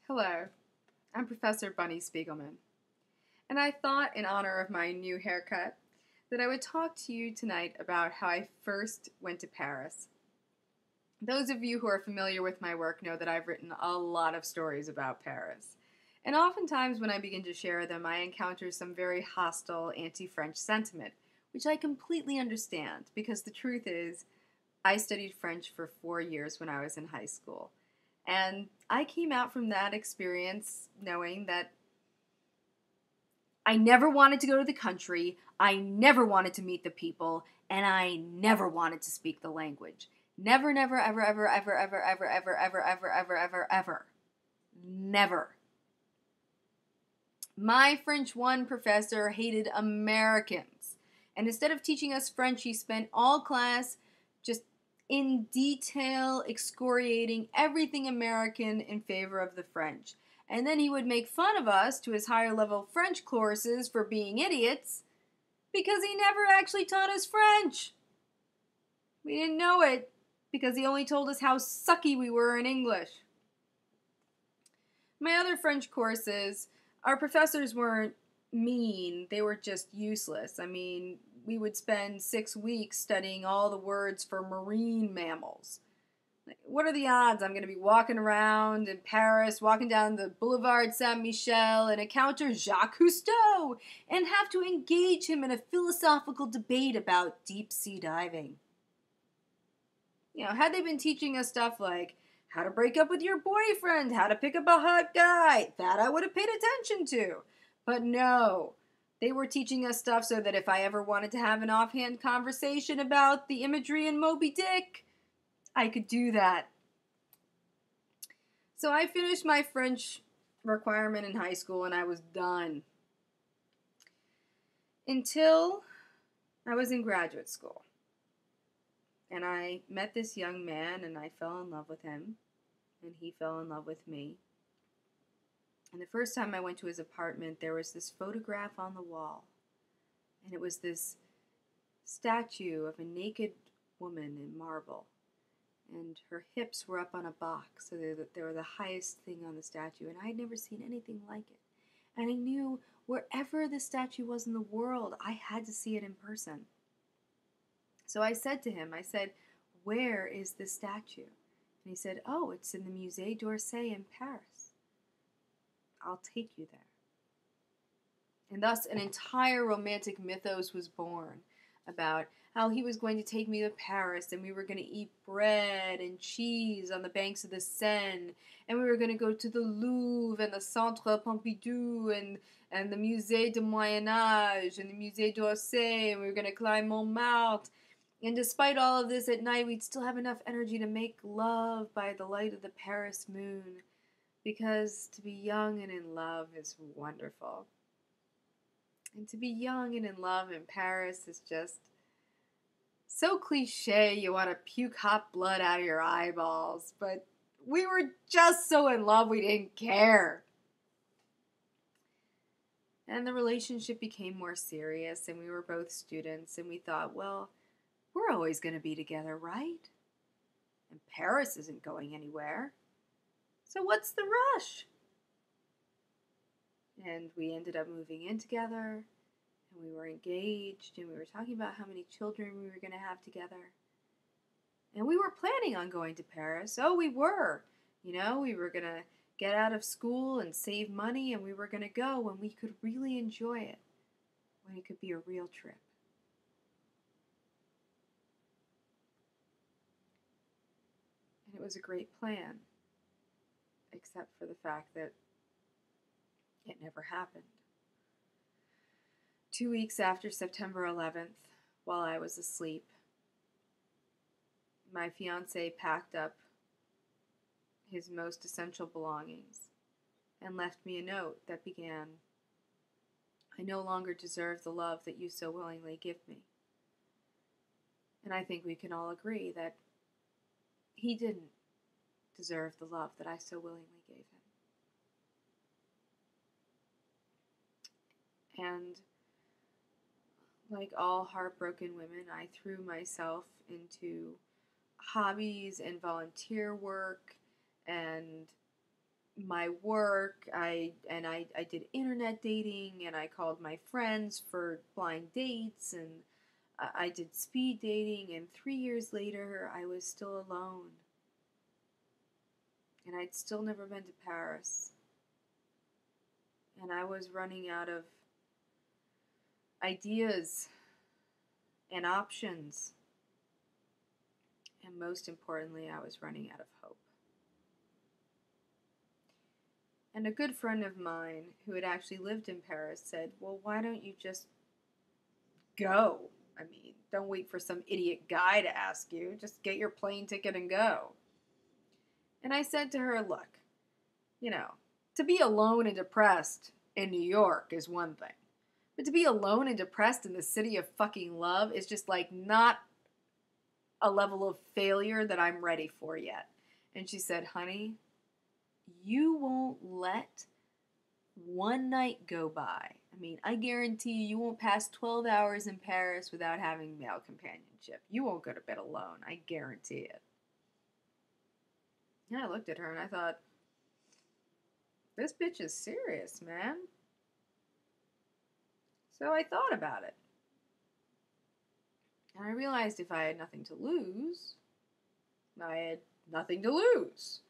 Hello, I'm Professor Bunny Spiegelman, and I thought, in honor of my new haircut, that I would talk to you tonight about how I first went to Paris. Those of you who are familiar with my work know that I've written a lot of stories about Paris, and oftentimes when I begin to share them, I encounter some very hostile anti-French sentiment, which I completely understand because the truth is, I studied French for 4 years when I was in high school. And I came out from that experience knowing that I never wanted to go to the country, I never wanted to meet the people, and I never wanted to speak the language. Never, never, ever, ever, ever, ever, ever, ever, ever, ever, ever, ever, ever. Never. My French 1 professor hated Americans. And instead of teaching us French, he spent all class just in detail excoriating everything American in favor of the French. And then he would make fun of us to his higher level French courses for being idiots because he never actually taught us French. We didn't know it because he only told us how sucky we were in English. My other French courses, our professors weren't mean, they were just useless. I mean, we would spend 6 weeks studying all the words for marine mammals. Like, what are the odds I'm going to be walking around in Paris, walking down the Boulevard Saint-Michel, and encounter Jacques Cousteau and have to engage him in a philosophical debate about deep-sea diving? You know, had they been teaching us stuff like how to break up with your boyfriend, how to pick up a hot guy, that I would have paid attention to. But no, they were teaching us stuff so that if I ever wanted to have an offhand conversation about the imagery in Moby Dick, I could do that. So I finished my French requirement in high school and I was done. Until I was in graduate school. And I met this young man and I fell in love with him. And he fell in love with me. And the first time I went to his apartment, there was this photograph on the wall. And it was this statue of a naked woman in marble. And her hips were up on a box, so they were the highest thing on the statue. And I had never seen anything like it. And I knew wherever the statue was in the world, I had to see it in person. So I said to him, where is this statue? And he said, oh, it's in the Musée d'Orsay in Paris. I'll take you there. And thus an entire romantic mythos was born about how he was going to take me to Paris and we were going to eat bread and cheese on the banks of the Seine and we were going to go to the Louvre and the Centre Pompidou and the Musée du Moyen Âge and the Musée d'Orsay and we were going to climb Montmartre. And despite all of this, at night we'd still have enough energy to make love by the light of the Paris moon. Because to be young and in love is wonderful. And to be young and in love in Paris is just so cliche you want to puke hot blood out of your eyeballs. But we were just so in love we didn't care. And the relationship became more serious and we were both students and we thought, well, we're always going to be together, right? And Paris isn't going anywhere. So what's the rush? And we ended up moving in together, and we were engaged, and we were talking about how many children we were going to have together. And we were planning on going to Paris. Oh, we were. You know, we were going to get out of school and save money, and we were going to go when we could really enjoy it, when it could be a real trip. And it was a great plan. Except for the fact that it never happened. 2 weeks after September 11th, while I was asleep, my fiance packed up his most essential belongings and left me a note that began, I no longer deserve the love that you so willingly give me. And I think we can all agree that he didn't deserve the love that I so willingly gave him. And like all heartbroken women, I threw myself into hobbies and volunteer work and my work. I did internet dating, and I called my friends for blind dates, and I did speed dating, and 3 years later I was still alone. And I'd still never been to Paris. And I was running out of ideas and options. And most importantly, I was running out of hope. And a good friend of mine who had actually lived in Paris said, "Well, why don't you just go? I mean, don't wait for some idiot guy to ask you. Just get your plane ticket and go." And I said to her, "Look, to be alone and depressed in New York is one thing. But to be alone and depressed in the city of fucking love is just like not a level of failure that I'm ready for yet." And she said, "Honey, you won't let one night go by. I mean, I guarantee you won't pass 12 hours in Paris without having male companionship. You won't go to bed alone. I guarantee it." And I looked at her and I thought, this bitch is serious, man. So I thought about it. And I realized if I had nothing to lose, I had nothing to lose.